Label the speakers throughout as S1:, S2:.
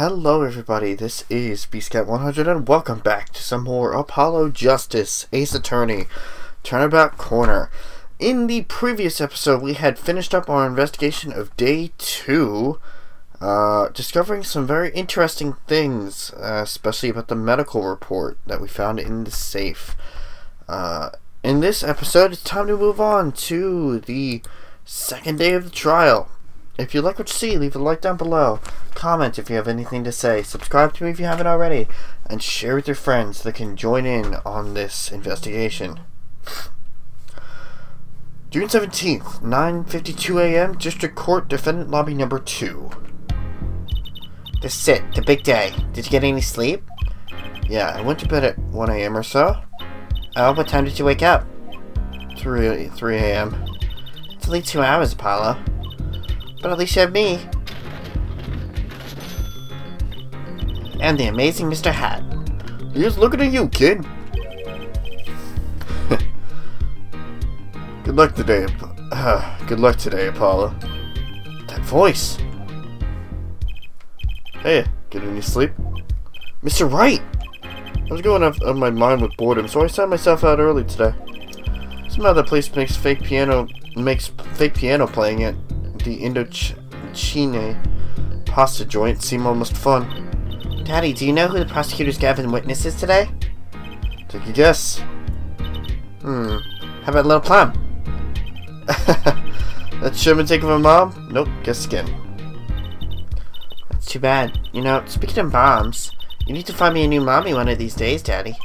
S1: Hello everybody, this is BeastCat100 and welcome back to some more Apollo Justice, Ace Attorney, Turnabout Corner. In the previous episode, we had finished up our investigation of Day 2, discovering some very interesting things, especially about the medical report that we found in the safe. In this episode, it's time to move on to the second day of the trial. If you like what you see, leave a like down below, comment if you have anything to say, subscribe to me if you haven't already, and share with your friends that can join in on this investigation. June 17th, 9:52 a.m., District Court, Defendant Lobby Number 2. This is it, the big day. Did you get any sleep? Yeah, I went to bed at 1 a.m. or so. Oh, what time did you wake up? 3 a.m. It's only 2 hours, Apollo. But at least you have me. And the amazing Mr. Hat. He's looking at you, kid. Good luck today, Apollo. That voice. Hey, get any sleep? Mr. Wright! I was going off my mind with boredom, so I signed myself out early today. Somehow that place makes fake piano playing at the Indochine pasta joint seem almost fun. Daddy, do you know who the prosecutors gathered witnesses today? Take a guess. How about Little Plum? That Sherman take of a mom? Nope, guess again. That's too bad. You know, speaking of moms, you need to find me a new mommy one of these days, Daddy.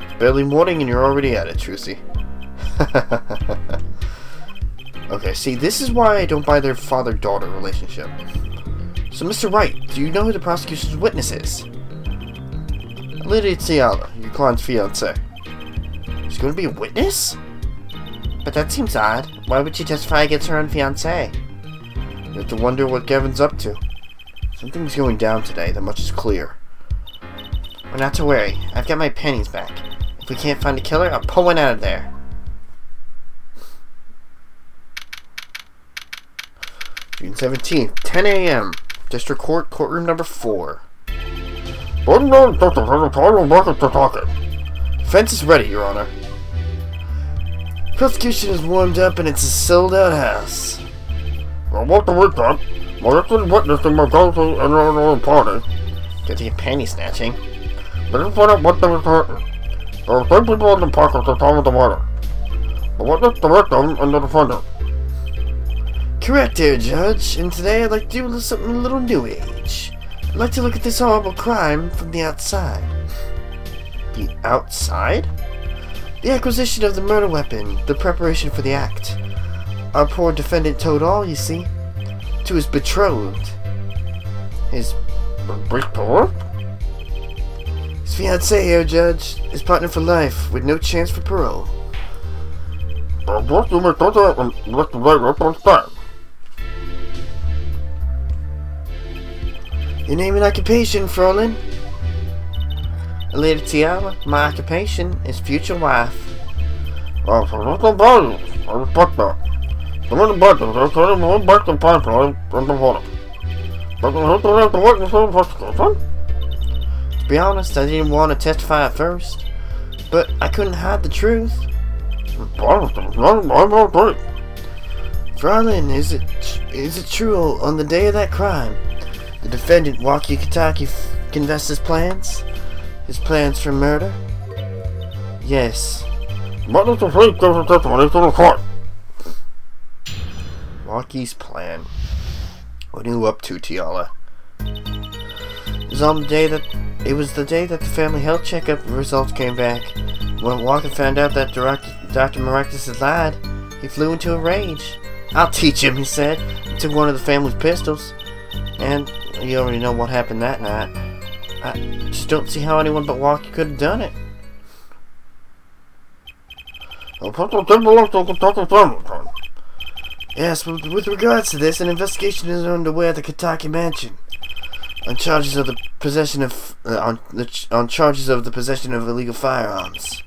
S1: It's barely morning and you're already at it, Trucy. Okay, see, this is why I don't buy their father-daughter relationship. So, Mr. Wright, do you know who the prosecution's witness is? Alita Tiala, your client's fiancée. She's going to be a witness? But that seems odd. Why would she testify against her own fiancé? You have to wonder what Gavin's up to. Something's going down today, that much is clear. Well, not to worry. I've got my pennies back. If we can't find a killer, I'll pull one out of there. June 17th, 10 a.m. District Court, Courtroom Number 4. Defense is ready, Your Honor. Prosecution is warmed up and it's a sold-out house. I want to wait that. My witness in my country and our party. Get to your penny snatching. But didn't find out what they were hurting. There were 3 people in the park at the time of the murder. The witness, the victim, and the defendant. Correct there, Judge, and today I'd like to do something a little new age. I'd like to look at this horrible crime from the outside. The outside? The acquisition of the murder weapon, the preparation for the act. Our poor defendant told all, you see, to his betrothed. His betrothed? His fiancée here, Judge, his partner for life, with no chance for parole. Your name and occupation, Frolin? Alita Tiala, my occupation is future wife. I respect that. Some of the buttons are turning more back to pipeline than the water. But you have to have the witness in investigation? To be honest, I didn't want to testify at first, but I couldn't hide the truth. Frolin, is it true on the day of that crime? The defendant, Waki Kitaki, confessed his plans? His plans for murder? Yes. What does the police give us testimony to the court? Waki's plan. What are you up to, Tiala? It was the day that the family health checkup results came back. When Walker found out that Dr. Maractus had lied, he flew into a rage. I'll teach him, he said, and took one of the family's pistols. And you already know what happened that night. I just don't see how anyone but Walker could have done it. Yes, with regards to this, an investigation is underway at the Kitaki Mansion on charges of the possession of illegal firearms.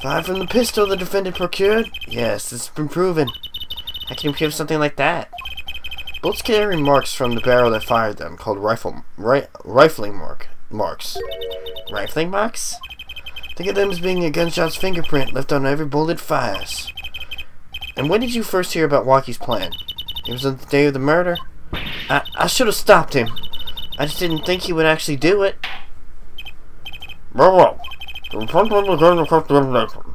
S1: Fired from the pistol the defendant procured? Yes, it's been proven. How can you prove something like that? Bullets carry marks from the barrel that fired them, called rifling marks. Rifling marks? Think of them as being a gunshot's fingerprint left on every bullet it fires. And when did you first hear about Walkie's plan? It was on the day of the murder? I should have stopped him. I just didn't think he would actually do it.
S2: Very well. The front one was going to cut the information.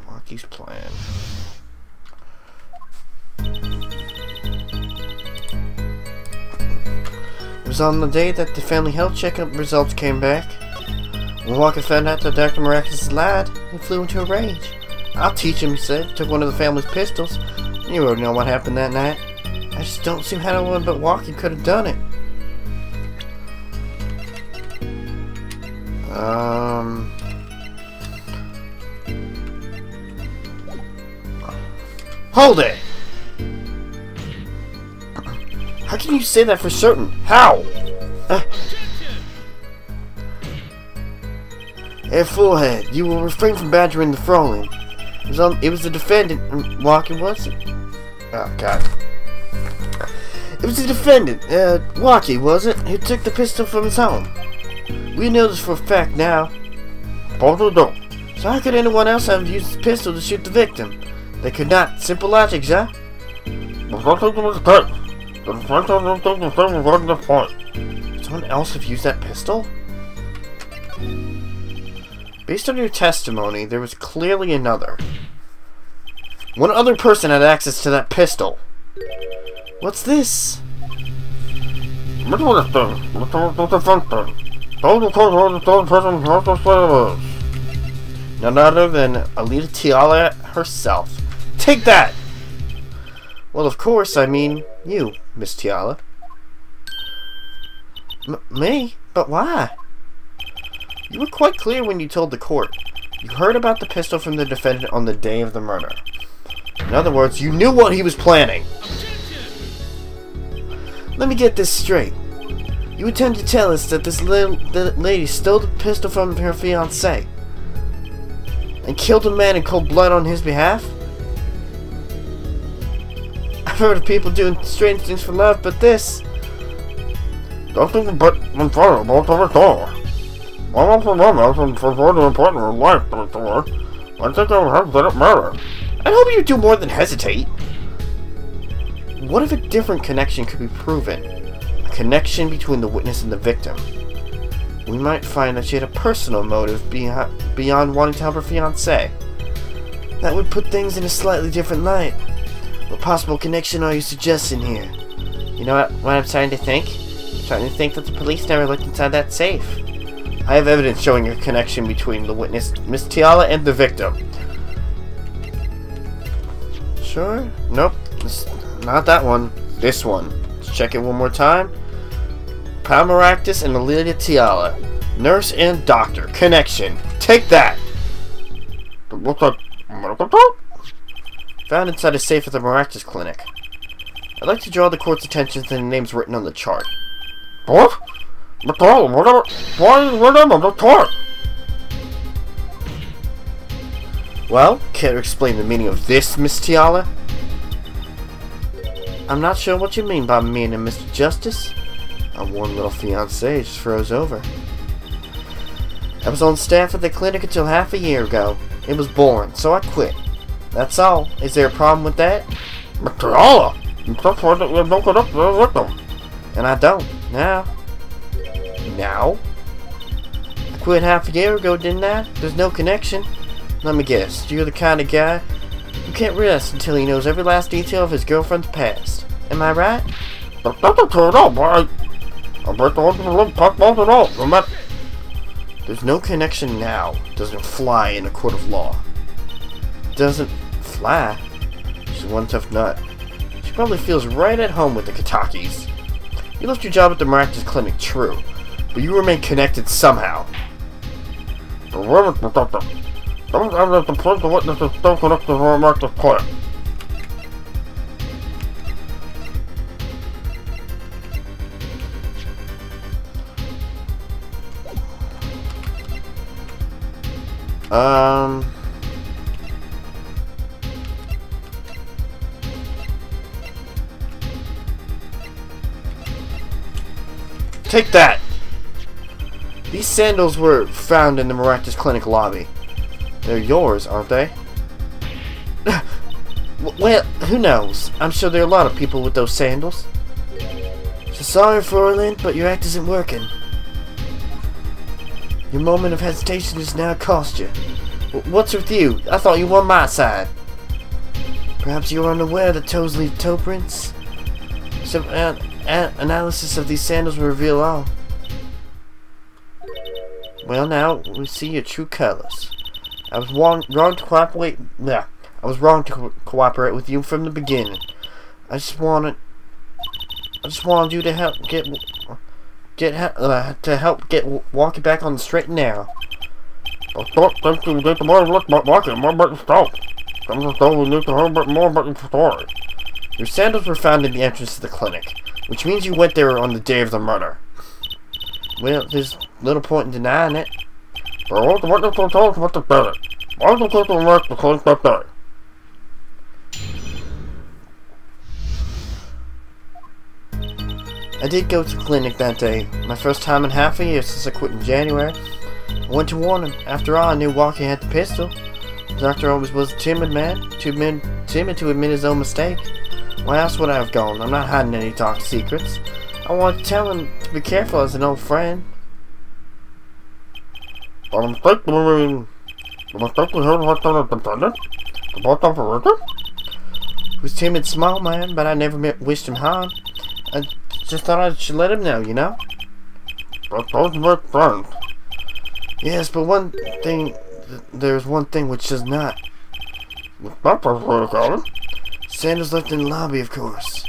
S1: Walkie's plan. It was on the day that the family health checkup results came back. When Walker found out that Dr. Miraculous lied, he flew into a rage. I'll teach him, he said. Took one of the family's pistols. You already know what happened that night. I just don't see how no one but Walkie could have done it. Hold it! How can you say that for certain? How? Hey, foolhead, you will refrain from badgering the Froling. It was the defendant, Walkie, was it? Oh, God. It was the defendant, Walkie, was it? Who took the pistol from his home. We know this for a fact now.
S2: Probably don't.
S1: So how could anyone else have used the pistol to shoot the victim? They could not. Simple logic, huh? Someone else have used that pistol? Based on your testimony, there was clearly another. One other person had access to that pistol. What's this?
S2: None
S1: other than Alita Tiala herself. Take that! Well, of course, I mean you, Miss Tiala. Me? But why? You were quite clear when you told the court. You heard about the pistol from the defendant on the day of the murder. In other words, you knew what he was planning. Let me get this straight. You intend to tell us that this lady stole the pistol from her fiancé and killed a man in cold blood on his behalf? I've heard of people doing strange things for love, but this...
S2: Nothing but unfathomable to restore. One of the women for the important in life to restore. I think I would have done it murder.
S1: I hope you do more than hesitate. What if a different connection could be proven? A connection between the witness and the victim. We might find that she had a personal motive beyond wanting to help her fiancé. That would put things in a slightly different light. What possible connection are you suggesting here? You know what I'm starting to think? I'm starting to think that the police never looked inside that safe. I have evidence showing a connection between the witness, Miss Tiala, and the victim. Sure? Nope. Not that one. This one. Let's check it one more time. Palmaractus and Alita Tiala. Nurse and doctor. Connection. Take that!
S2: What's that? Medical talk?
S1: Found inside a safe at the Maractus Clinic. I'd like to draw the court's attention to the names written on the chart.
S2: What? Whatever. Why is written on the chart?
S1: Well, care to explain the meaning of this, Miss Tiala? I'm not sure what you mean by meaning, Mr. Justice. Our warm little fiancé just froze over. I was on staff at the clinic until half a year ago. It was boring, so I quit. That's all. Is there a problem with that?
S2: Miss Tiala! You just said that you don't get up there with them.
S1: And I don't. Now? Now? I quit half a year ago, didn't I? There's no connection. Let me guess. You're the kind of guy who can't rest until he knows every last detail of his girlfriend's past. Am I right?
S2: But that's true at all, boy. I bet the one to live talk about it all. No matter.
S1: There's no connection now. Doesn't fly in a court of law. Doesn't fly? She's one tough nut. She probably feels right at home with the Katakis. You left your job at the Maractus Clinic, true. But you remain connected somehow.
S2: The women protect them. Don't evidence to prove the witnesses still connected to the Maractus Clinic.
S1: Take that! These sandals were found in the Miraculous Clinic lobby. They're yours, aren't they? Well, who knows? I'm sure there are a lot of people with those sandals. So sorry, Fräulein, but your act isn't working. Your moment of hesitation has now cost you. What's with you? I thought you were on my side. Perhaps you are unaware that toes leave toe prints? Some analysis of these sandals will reveal all. Well, now we see your true colors. I was wrong to cooperate. Yeah, I was wrong to cooperate with you from the beginning. I just wanted you to help get walking back on the straight and narrow.
S2: I thought since you get the more look about walking, more about the stop. Sometimes though we need to hear a bit more about the story.
S1: Your sandals were found in the entrance to the clinic, which means you went there on the day of the murder. Well, there's little point in denying it.
S2: But what the witness will tell us what to better. Why don't you take the rest to close that day?
S1: I did go to the clinic that day, my first time in half a year since I quit in January. I went to warn him. After all, I knew Walker had the pistol. The doctor always was a timid man, timid to admit his own mistake. Why else would I have gone? I'm not hiding any dark secrets. I wanted to tell him to be careful as an old friend.
S2: But the mistake we heard what done at the defendant? The both of them for
S1: He was a timid, small man, but I never wished him harm. I just thought I should let him know, you know?
S2: But those make friends.
S1: Yes, but there's one thing which does not.
S2: What's that first way to call it?
S1: Sandals left in the lobby, of course.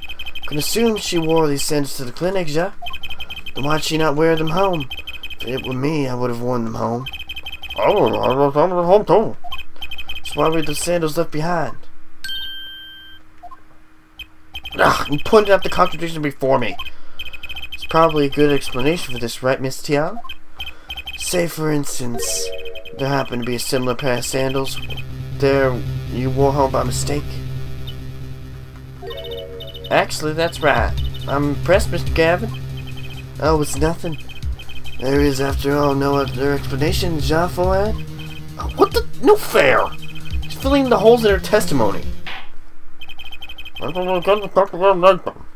S1: Can assume she wore these sandals to the clinic, yeah? Then why'd she not wear them home? If it were me, I would have worn them home.
S2: I would have worn them home too.
S1: So why were the sandals left behind? You pointed out the contradiction before me. It's probably a good explanation for this, right, Miss Tiala? Say, for instance, there happened to be a similar pair of sandals there you wore home by mistake. Actually, that's right. I'm impressed, Mr. Gavin. Oh, it's nothing. There is, after all, no other explanation, Jean Follett. What the? No fair! He's filling in the holes in her testimony.
S2: I don't know what to talk to them like them.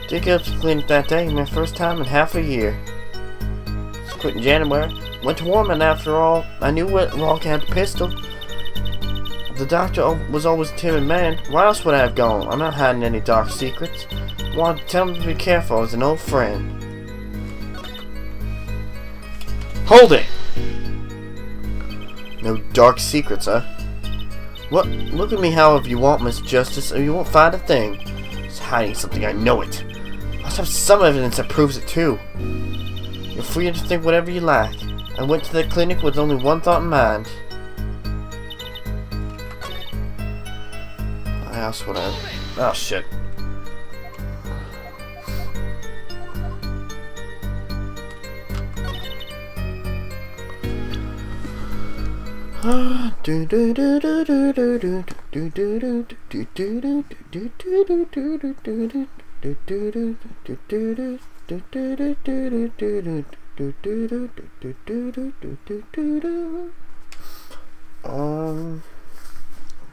S1: Did go to the clinic that day, my first time in half a year. Just quit in January. Went to warn him, after all, I knew Walker had the pistol. The doctor was always a timid man. Why else would I have gone? I'm not hiding any dark secrets. I wanted to tell him to be careful as an old friend. Hold it! No dark secrets, huh? What? Look at me however you want, Miss Justice, or you won't find a thing. It's hiding something, I know it. I must have some evidence that proves it too. You're free to think whatever you like. I went to the clinic with only one thought in mind. Why else would I? Oh shit.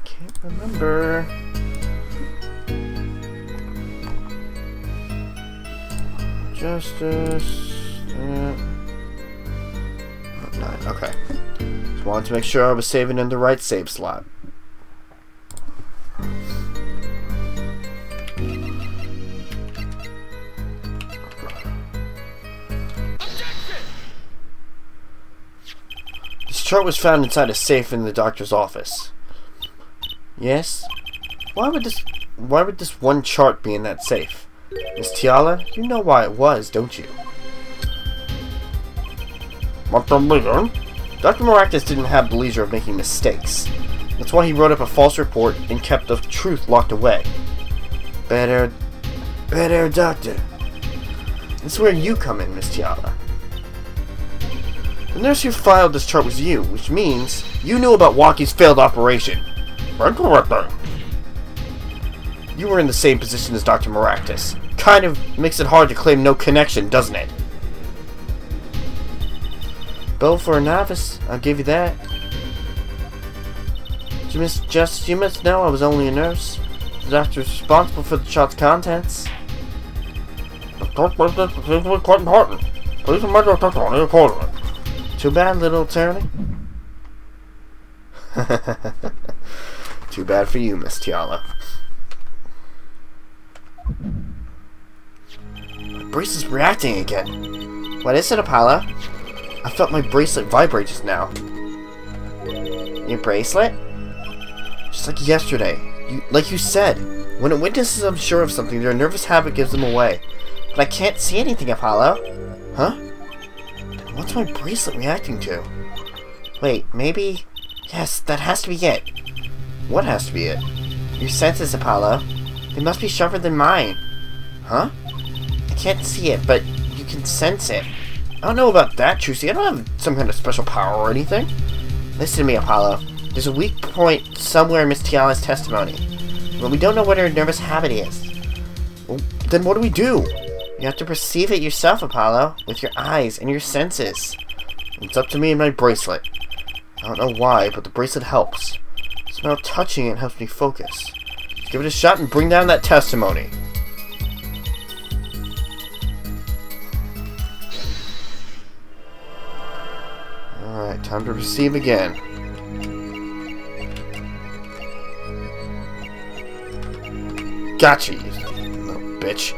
S1: Can't remember. Justice. 9. Okay. Just wanted to make sure I was saving in the right save slot. This chart was found inside a safe in the doctor's office. Yes? Why would this one chart be in that safe? Miss Tiala, you know why it was, don't you?
S2: What the leader?
S1: Dr. Maractus didn't have the leisure of making mistakes. That's why he wrote up a false report and kept the truth locked away. Bad air doctor. That's where you come in, Miss Tiala. The nurse who filed this chart was you, which means you knew about Walkie's failed operation.
S2: That's correct then.
S1: You were in the same position as Dr. Maractus. Kind of makes it hard to claim no connection, doesn't it? Bow for a novice, I'll give you that. You must know I was only a nurse. The doctor's responsible for the chart's contents.
S2: The chart business seems to be quite important. Please amend your testimony accordingly.
S1: Too bad, little attorney. Too bad for you, Miss Tiala. My bracelet's reacting again. What is it, Apollo? I felt my bracelet vibrate just now. Your bracelet? Just like yesterday. Like you said, when a witness is unsure of something, their nervous habit gives them away. But I can't see anything, Apollo. Huh? What's my bracelet reacting to? Wait, maybe... Yes, that has to be it. What has to be it? Your senses, Apollo. They must be sharper than mine. Huh? I can't see it, but you can sense it. I don't know about that, Trucy. I don't have some kind of special power or anything. Listen to me, Apollo. There's a weak point somewhere in Miss Tiala's testimony. But we don't know what her nervous habit is. Well, then what do we do? You have to perceive it yourself, Apollo, with your eyes and your senses. It's up to me and my bracelet. I don't know why, but the bracelet helps. Somehow touching it helps me focus. Just give it a shot and bring down that testimony. Alright, time to receive again. Gotcha, you little bitch.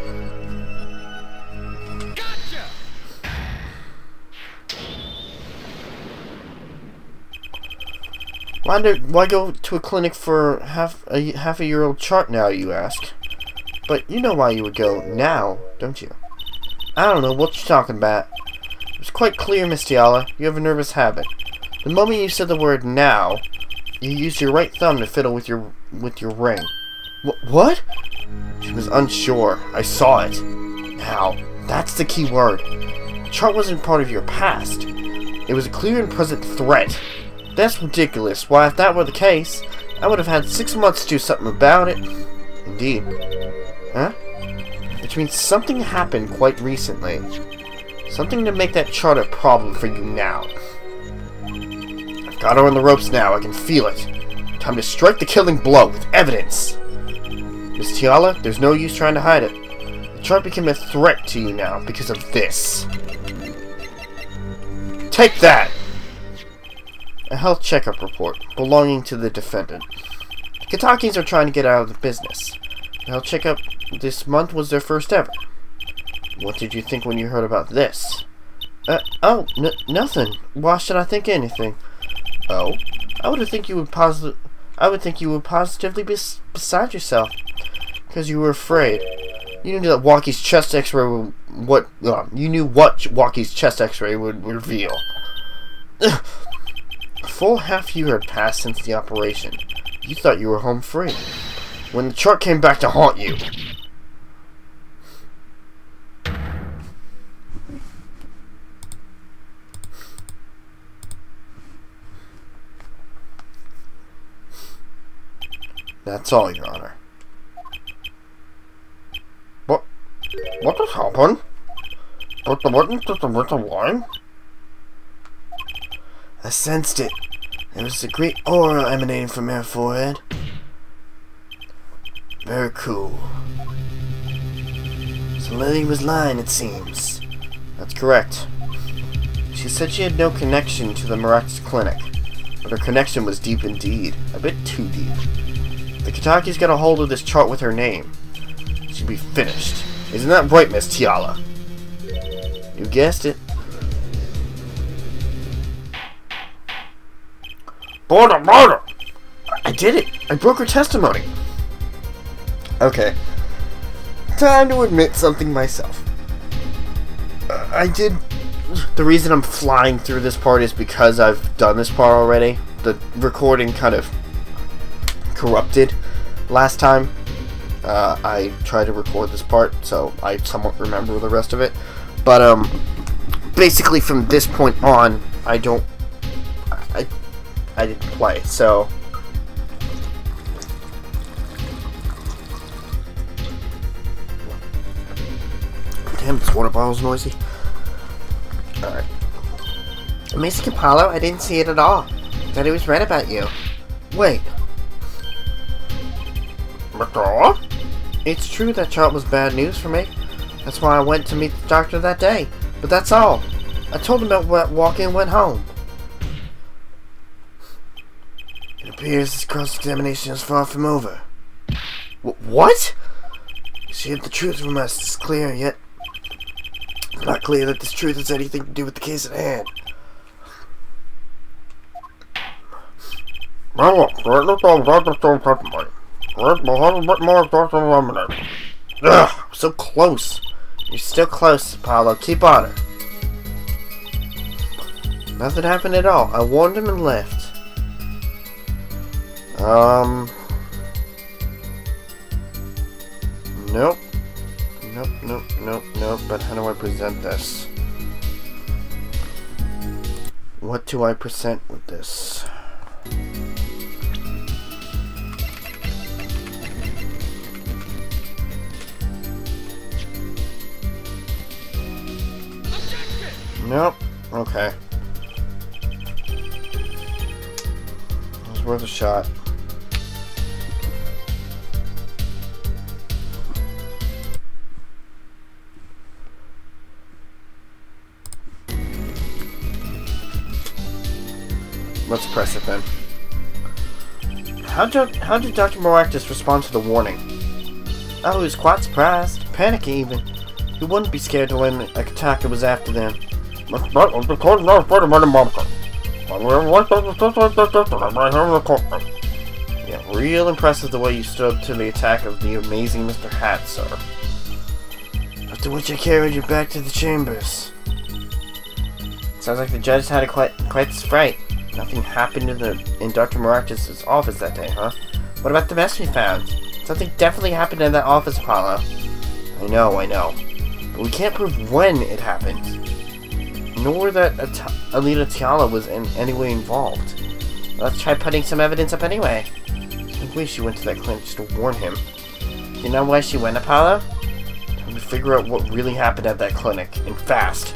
S3: Gotcha!
S1: Why go to a clinic for half a year-old chart now, you ask? But you know why you would go now, don't you? I don't know what you're talking about. It was quite clear, Miss Tiala. You have a nervous habit. The moment you said the word now, you used your right thumb to fiddle with your ring. What? She was unsure. I saw it. Now, that's the key word. The chart wasn't part of your past. It was a clear and present threat. That's ridiculous. Why, if that were the case, I would have had 6 months to do something about it. Indeed. Huh? Which means something happened quite recently. Something to make that chart a problem for you now. I've got her on the ropes now. I can feel it. Time to strike the killing blow with evidence. Miss Tiala, there's no use trying to hide it. The chart became a threat to you now because of this. Take that! A health checkup report belonging to the defendant. The Katakis are trying to get out of the business. The health checkup this month was their first ever. What did you think when you heard about this? Nothing. Why should I think anything? Oh? I would think you would positively be beside yourself. Because you were afraid. You knew that Walkie's chest X-ray would... you knew what Walkie's chest X-ray would reveal. A full half year had passed since the operation. You thought you were home free. When the chart came back to haunt you. That's all, Your Honor.
S2: What has happened? Put the button to the little wine?
S1: I sensed it. There was a great aura emanating from her forehead. Very cool. So Lily was lying, it seems. That's correct. She said she had no connection to the Maractus clinic, but her connection was deep indeed. A bit too deep. The Katakis got a hold of this chart with her name. She'd be finished. Isn't that right, Miss Tiala? You guessed it.
S2: Murder!
S1: I did it! I broke her testimony! Okay. Time to admit something myself. The reason I'm flying through this part is because I've done this part already. The recording kind of corrupted last time. I tried to record this part, so I somewhat remember the rest of it. But, basically from this point on, I didn't play, so... Damn, this water bottle's noisy. Alright. Mr. Capallo, I didn't see it at all. Thought he was right about you. Wait.
S2: Mr.
S1: It's true that chart was bad news for me. That's why I went to meet the doctor that day. But that's all. I told him about walking and went home. It appears this cross-examination is far from over. What? She hid the truth from us. It's clear, yet it's not clear that this truth has anything to do with the case at hand.
S2: Well, let's all that the same testimony. We'll have a bit more cross-examination.
S1: Ugh, so close. You're still close, Apollo. Keep on her. Nothing happened at all. I warned him and left. Nope. Nope. But how do I present this? What do I present with this? Nope. Okay. It was worth a shot. Let's press it then. How did Dr. Maractus respond to the warning? Oh, he was quite surprised. Panicky even. He wouldn't be scared to learn that Kataka was after them.
S2: That was because now afraid of my monster.
S1: Yeah, real impressive the way you stood up to the attack of the amazing Mr. Hat, sir. After which I carried you back to the chambers. Sounds like the judge had quite the fright. Nothing happened in Dr. Maractus' office that day, huh? What about the mess we found? Something definitely happened in that office, Apollo. I know. But we can't prove when it happened. Nor that Alita Tiala was in any way involved. Let's try putting some evidence up anyway. I wish she went to that clinic just to warn him. You know why she went, Apollo? Time to figure out what really happened at that clinic, and fast.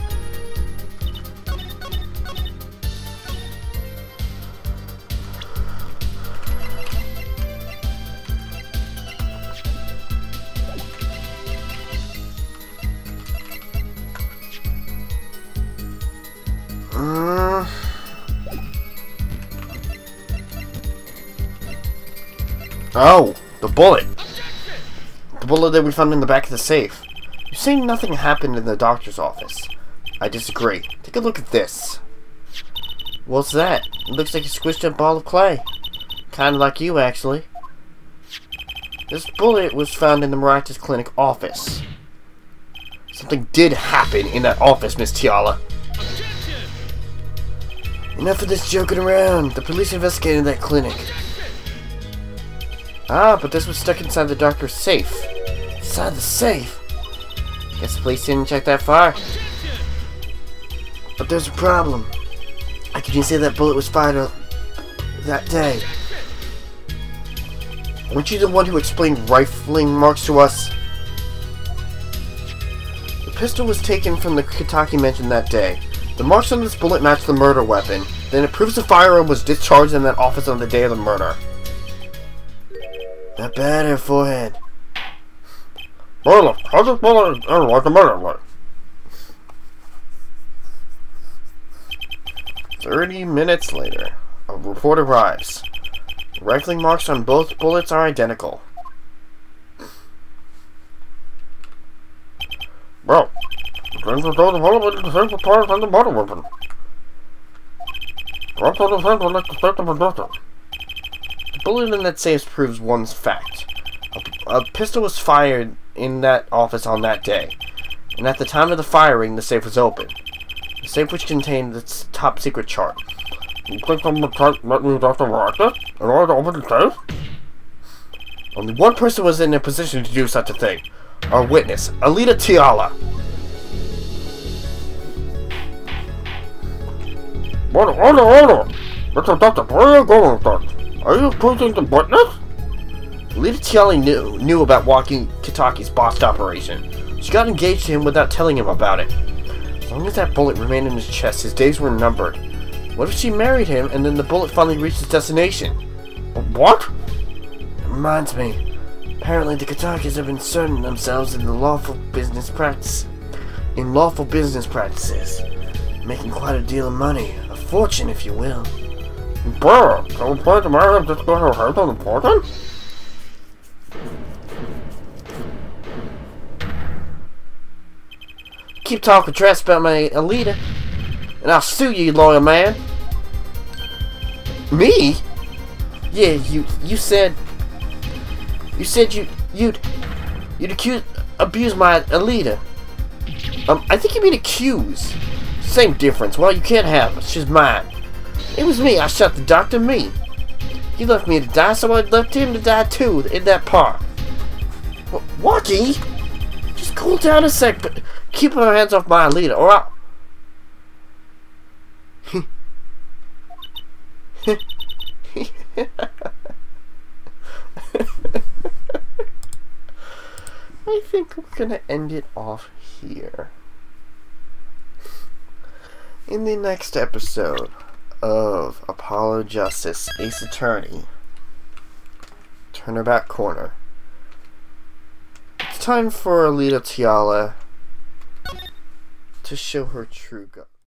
S1: Oh, the bullet. The bullet that we found in the back of the safe. You're saying nothing happened in the doctor's office. I disagree. Take a look at this. What's that? It looks like a squished up ball of clay. Kinda like you, actually. This bullet was found in the Maractus Clinic office. Something did happen in that office, Miss Tiala. Enough of this joking around. The police investigated that clinic. Ah, but this was stuck inside the doctor's safe. Inside the safe? Guess the police didn't check that far. But there's a problem. How can you say that bullet was fired that day? Weren't you the one who explained rifling marks to us? The pistol was taken from the Kataki mentioned that day. The marks on this bullet match the murder weapon. Then it proves the firearm was discharged in that office on the day of the murder. Not bad, her forehead.
S2: Well, how does bullet like a murder like?
S1: 30 minutes later, a report arrives. The rifling marks on both bullets are identical.
S2: Well, the things are so developed the same parts and the murder weapon. Also the same like the state of a doctor.
S1: The bullet in that safe proves one fact. A pistol was fired in that office on that day, and at the time of the firing, the safe was open. The safe which contained its top secret chart.
S2: You think someone tried let me Dr. Maractus in order to open the safe?
S1: Only one person was in a position to do such a thing. Our witness, Alita Tiala.
S2: Order! Mr. Doctor, where are you going with that? Are you accusing the witness?
S1: Alita Tiala knew about walking Kataki's botched operation. She got engaged to him without telling him about it. As long as that bullet remained in his chest, his days were numbered. What if she married him and then the bullet finally reached its destination?
S2: What?
S1: It reminds me. Apparently the Katakis have inserted themselves in lawful business practices, making quite a deal of money, a fortune if you will.
S2: Bruh, so we plan to marry him just because her head's unimportant?
S1: Keep talking trash about my Alita, and I'll sue you, loyal man. Me? Yeah, you said you'd abuse my Alita. I think you mean accuse. Same difference. Well, you can't have her. She's mine. It was me. I shot the doctor. Me. He left me to die, so I left him to die too in that park. Walkie, just cool down a sec, but keep your hands off my Alita, or I'll... I think we're gonna end it off here. In the next episode of Apollo Justice, Ace Attorney, Turnabout Corner, it's time for Alita Tiala to show her true